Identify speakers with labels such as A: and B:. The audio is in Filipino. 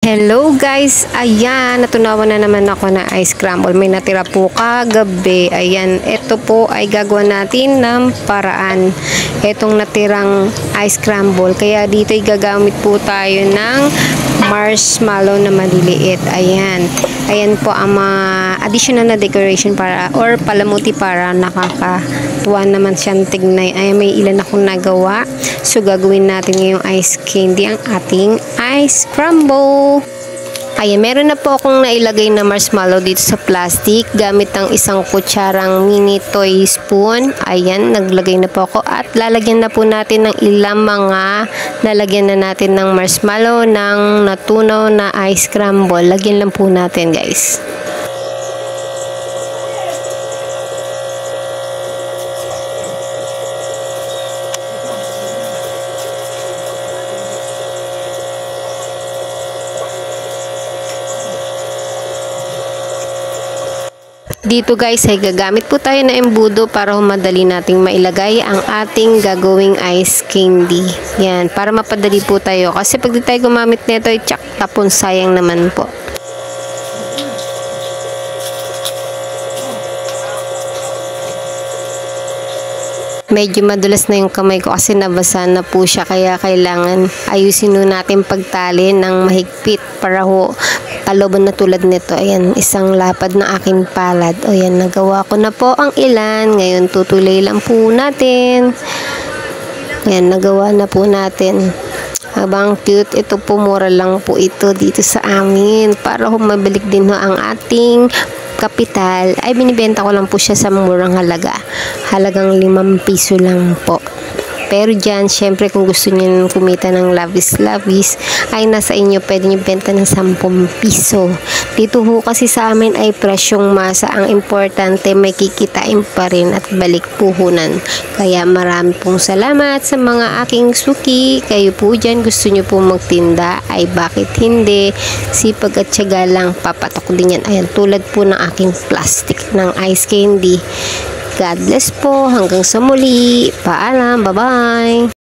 A: Hello guys, ayan, natunawan na naman ako na ice scramble. May natira po kagabi. Ayan, ito po ay gagawa natin ng paraan. Itong natirang ice scramble. Kaya dito ay gagamit po tayo ng marshmallow na maliliit. Ayan, ayan po ang mga additional na decoration para or palamuti para nakakatuwa naman siyang tignan. Ayan, may ilan akong nagawa. So gagawin natin ngayong ice candy ang ating ice scramble. Ayan, meron na po akong nailagay na marshmallow dito sa plastic gamit ang isang kutsarang mini toy spoon. Ayan, naglagay na po ako at lalagyan na po natin ng ilang mga lalagyan na natin ng marshmallow ng natunaw na ice scramble. Lagyan lang po natin guys. Dito guys ay gagamit po tayo na embudo para madali nating mailagay ang ating gagawing ice candy. Yan, para mapadali po tayo kasi pag di tayo gumamit nito ay tsak tapon, sayang naman po. Medyo madulas na yung kamay ko kasi nabasa na po siya, kaya kailangan ayusin nun natin pagtali ng mahigpit para ho kaloban na tulad nito. Ayan, isang lapad na aking palad. O yan, nagawa ko na po ang ilan. Ngayon tutuloy lang po natin. Ayan, nagawa na po natin. Habang cute, ito po mura lang po ito dito sa amin. Para humabalik din ho ang ating kapital, ay binibenta ko lang po siya sa murang halaga. Halagang 5 piso lang po. Pero dyan, syempre kung gusto niyo kumita ng labis-labis, ay nasa inyo, pwede niyo benta ng 10 piso. Dito ho kasi sa amin ay presyong masa. Ang importante, may kikitain pa rin at balik puhunan. Kaya marami pong salamat sa mga aking suki. Kayo po dyan, gusto niyo po magtinda, ay bakit hindi? Sipag at tiyaga lang, papatok din yan. Ayan, tulad po ng aking plastic ng ice candy. God bless po. Hanggang sa muli. Paalam. Bye-bye.